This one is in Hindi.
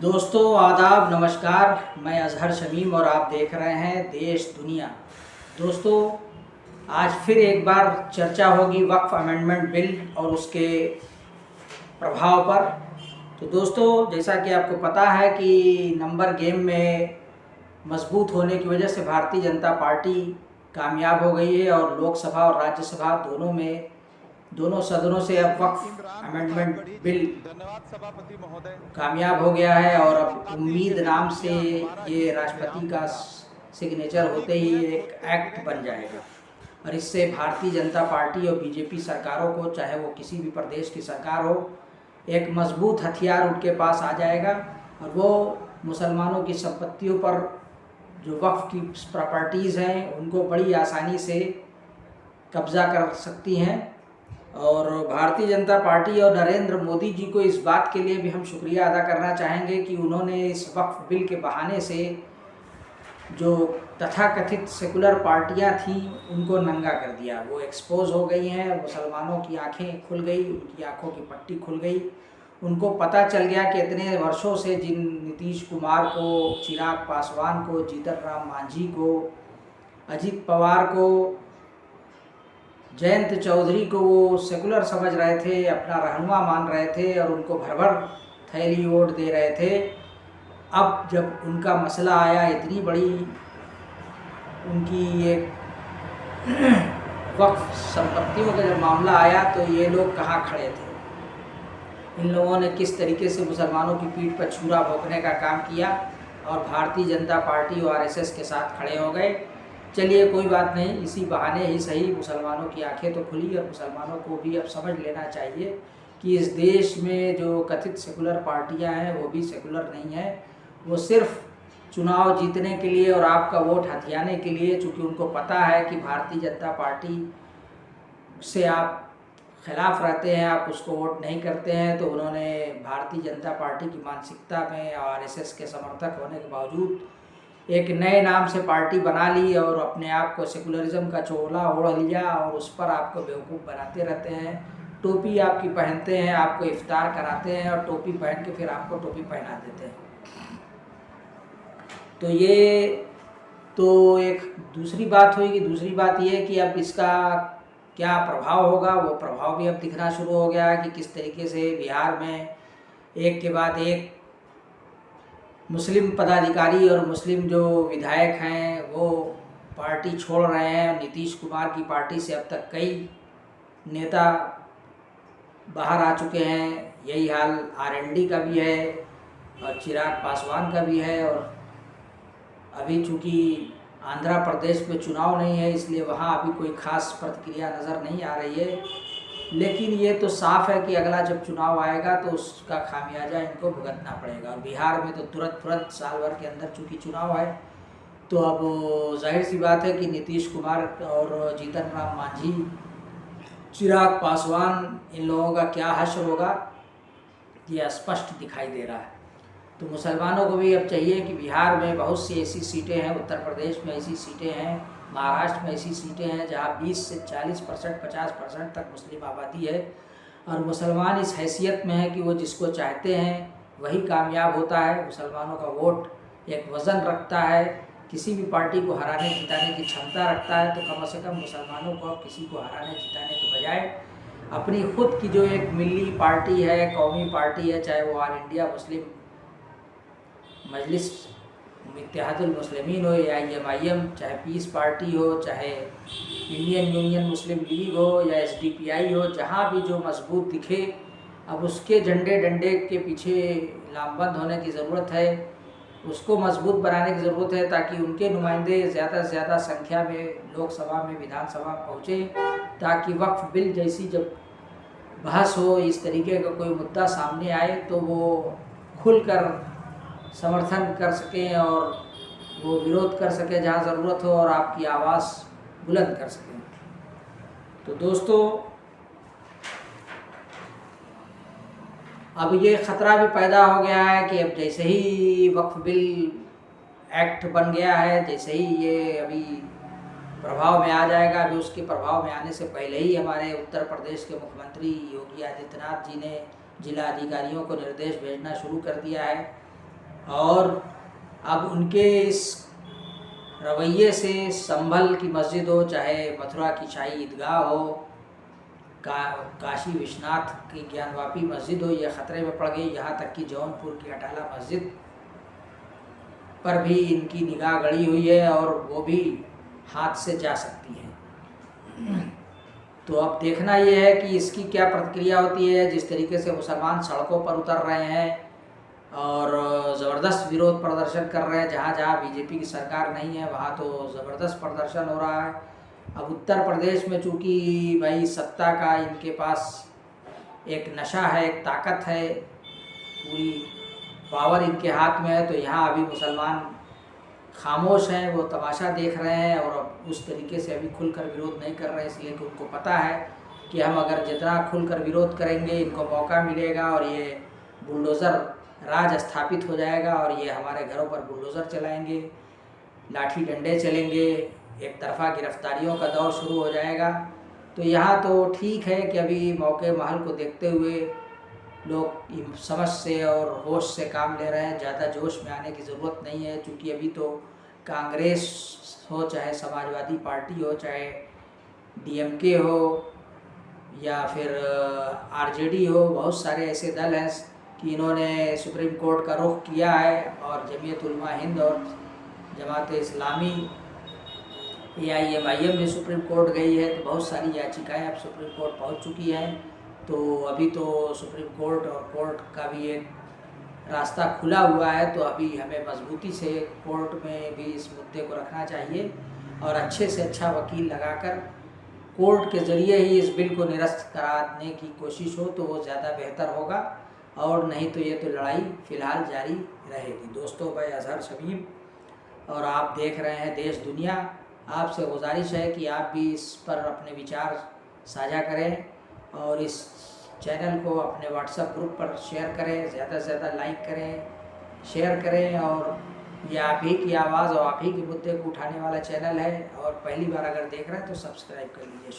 दोस्तों आदाब नमस्कार। मैं अजहर शमीम और आप देख रहे हैं देश दुनिया। दोस्तों आज फिर एक बार चर्चा होगी वक्फ अमेंडमेंट बिल और उसके प्रभाव पर। तो दोस्तों जैसा कि आपको पता है कि नंबर गेम में मजबूत होने की वजह से भारतीय जनता पार्टी कामयाब हो गई है और लोकसभा और राज्यसभा दोनों सदनों से अब वक्फ अमेंडमेंट बिल कामयाब हो गया है। और अब उम्मीद नाम से ये राष्ट्रपति का सिग्नेचर होते ही एक एक्ट बन जाएगा और इससे भारतीय जनता पार्टी और बीजेपी सरकारों को, चाहे वो किसी भी प्रदेश की सरकार हो, एक मजबूत हथियार उनके पास आ जाएगा और वो मुसलमानों की संपत्तियों पर जो वक्फ की प्रॉपर्टीज़ हैं उनको बड़ी आसानी से कब्ज़ा कर सकती हैं। और भारतीय जनता पार्टी और नरेंद्र मोदी जी को इस बात के लिए भी हम शुक्रिया अदा करना चाहेंगे कि उन्होंने इस वक्फ बिल के बहाने से जो तथाकथित सेकुलर पार्टियां थीं उनको नंगा कर दिया। वो एक्सपोज हो गई हैं, मुसलमानों की आंखें खुल गई, उनकी आंखों की पट्टी खुल गई। उनको पता चल गया कि इतने वर्षों से जिन नीतीश कुमार को, चिराग पासवान को, जीतन राम मांझी को, अजित पवार को, जयंत चौधरी को वो सेकुलर समझ रहे थे, अपना रहनुमा मान रहे थे और उनको भर भर थैली वोट दे रहे थे, अब जब उनका मसला आया, इतनी बड़ी उनकी एक वक्फ संपत्तियों का जब मामला आया, तो ये लोग कहाँ खड़े थे। इन लोगों ने किस तरीके से मुसलमानों की पीठ पर छुरा भोंकने का काम किया और भारतीय जनता पार्टी और आरएसएस के साथ खड़े हो गए। चलिए कोई बात नहीं, इसी बहाने ही सही मुसलमानों की आंखें तो खुली और मुसलमानों को भी अब समझ लेना चाहिए कि इस देश में जो कथित सेकुलर पार्टियां हैं वो भी सेकुलर नहीं है। वो सिर्फ चुनाव जीतने के लिए और आपका वोट हथियाने के लिए, चूँकि उनको पता है कि भारतीय जनता पार्टी से आप खिलाफ रहते हैं, आप उसको वोट नहीं करते हैं, तो उन्होंने भारतीय जनता पार्टी की मानसिकता में और आरएसएस के समर्थक होने के बावजूद एक नए नाम से पार्टी बना ली और अपने आप को सेकुलरिज्म का चोला ओढ़ लिया और उस पर आपको बेवकूफ़ बनाते रहते हैं। टोपी आपकी पहनते हैं, आपको इफ्तार कराते हैं और टोपी पहन के फिर आपको टोपी पहना देते हैं। तो ये तो एक दूसरी बात हुई कि दूसरी बात ये है कि अब इसका क्या प्रभाव होगा। वो प्रभाव भी अब दिखना शुरू हो गया है कि किस तरीके से बिहार में एक के बाद एक मुस्लिम पदाधिकारी और मुस्लिम जो विधायक हैं वो पार्टी छोड़ रहे हैं। नीतीश कुमार की पार्टी से अब तक कई नेता बाहर आ चुके हैं। यही हाल आरएनडी का भी है और चिराग पासवान का भी है। और अभी चूँकि आंध्र प्रदेश में चुनाव नहीं है, इसलिए वहाँ अभी कोई खास प्रतिक्रिया नज़र नहीं आ रही है, लेकिन ये तो साफ है कि अगला जब चुनाव आएगा तो उसका खामियाजा इनको भुगतना पड़ेगा। और बिहार में तो तुरंत साल भर के अंदर चूँकि चुनाव है, तो अब जाहिर सी बात है कि नीतीश कुमार और जीतन राम मांझी, चिराग पासवान, इन लोगों का क्या हश्र होगा ये स्पष्ट दिखाई दे रहा है। तो मुसलमानों को भी अब चाहिए कि बिहार में बहुत सी ऐसी सीटें हैं, उत्तर प्रदेश में ऐसी सीटें हैं, महाराष्ट्र में ऐसी सीटें हैं जहाँ 20 से 40%, 50% तक मुस्लिम आबादी है और मुसलमान इस हैसियत में है कि वो जिसको चाहते हैं वही कामयाब होता है। मुसलमानों का वोट एक वज़न रखता है, किसी भी पार्टी को हराने जिताने की क्षमता रखता है। तो कम से कम मुसलमानों को अब किसी को हराने जिताने के बजाय अपनी खुद की जो एक मिली पार्टी है, कौमी पार्टी है, चाहे वो ऑल इंडिया मुस्लिम मजलिस इत्तेहादुल मुस्लिमीन हो या IMIM, चाहे पीस पार्टी हो, चाहे इंडियन यूनियन मुस्लिम लीग हो या SDPI हो, जहाँ भी जो मजबूत दिखे अब उसके झंडे डंडे के पीछे लामबंद होने की ज़रूरत है, उसको मजबूत बनाने की ज़रूरत है ताकि उनके नुमाइंदे ज़्यादा से ज़्यादा संख्या में लोकसभा में, विधानसभा पहुँचे, ताकि वक्फ बिल जैसी जब बहस हो, इस तरीके का कोई मुद्दा सामने आए तो वो खुलकर समर्थन कर सकें और वो विरोध कर सकें जहाँ ज़रूरत हो और आपकी आवाज़ बुलंद कर सकें। तो दोस्तों अब ये ख़तरा भी पैदा हो गया है कि अब जैसे ही वक्फ बिल एक्ट बन गया है, जैसे ही ये अभी प्रभाव में आ जाएगा, अभी उसके प्रभाव में आने से पहले ही हमारे उत्तर प्रदेश के मुख्यमंत्री योगी आदित्यनाथ जी ने जिला अधिकारियों को निर्देश भेजना शुरू कर दिया है और अब उनके इस रवैये से संभल की मस्जिद हो, चाहे मथुरा की शाही ईदगाह हो, काशी विश्वनाथ की ज्ञानवापी मस्जिद हो, ये ख़तरे में पड़ गई। यहाँ तक कि जौनपुर की अटाला मस्जिद पर भी इनकी निगाह गड़ी हुई है और वो भी हाथ से जा सकती है। तो अब देखना ये है कि इसकी क्या प्रतिक्रिया होती है। जिस तरीके से मुसलमान सड़कों पर उतर रहे हैं और ज़बरदस्त विरोध प्रदर्शन कर रहे हैं, जहाँ जहाँ बीजेपी की सरकार नहीं है वहाँ तो ज़बरदस्त प्रदर्शन हो रहा है। अब उत्तर प्रदेश में चूँकि भाई सत्ता का इनके पास एक नशा है, एक ताकत है, पूरी पावर इनके हाथ में है, तो यहाँ अभी मुसलमान खामोश हैं, वो तमाशा देख रहे हैं और अब उस तरीके से अभी खुलकर विरोध नहीं कर रहे हैं, इसलिए कि उनको पता है कि हम अगर जितना खुलकर विरोध करेंगे इनको मौका मिलेगा और ये बुलडोज़र राज स्थापित हो जाएगा और ये हमारे घरों पर बुलडोज़र चलाएंगे, लाठी डंडे चलेंगे, एक तरफा गिरफ्तारियों का दौर शुरू हो जाएगा। तो यहाँ तो ठीक है कि अभी मौके महल को देखते हुए लोग समझ से और होश से काम ले रहे हैं, ज़्यादा जोश में आने की ज़रूरत नहीं है। क्योंकि अभी तो कांग्रेस हो, चाहे समाजवादी पार्टी हो, चाहे डीएमके हो या फिर आरजेडी हो, बहुत सारे ऐसे दल हैं कि इन्होंने सुप्रीम कोर्ट का रुख किया है और जमीयत उलमा हिंद और जमात इस्लामी AIMIM भी सुप्रीम कोर्ट गई है। तो बहुत सारी याचिकाएं अब सुप्रीम कोर्ट पहुंच चुकी हैं। तो अभी तो सुप्रीम कोर्ट और कोर्ट का भी एक रास्ता खुला हुआ है, तो अभी हमें मजबूती से कोर्ट में भी इस मुद्दे को रखना चाहिए और अच्छे से अच्छा वकील लगाकर कोर्ट के ज़रिए ही इस बिल को निरस्त कराने की कोशिश हो तो वो ज़्यादा बेहतर होगा, और नहीं तो ये तो लड़ाई फ़िलहाल जारी रहेगी। दोस्तों, मैं अजहर शमीम और आप देख रहे हैं देश दुनिया। आपसे गुजारिश है कि आप भी इस पर अपने विचार साझा करें और इस चैनल को अपने व्हाट्सएप ग्रुप पर शेयर करें, ज़्यादा से ज़्यादा लाइक करें, शेयर करें। और ये आप ही की आवाज़ और आप ही के मुद्दे को उठाने वाला चैनल है, और पहली बार अगर देख रहे हैं तो सब्सक्राइब कर लीजिए।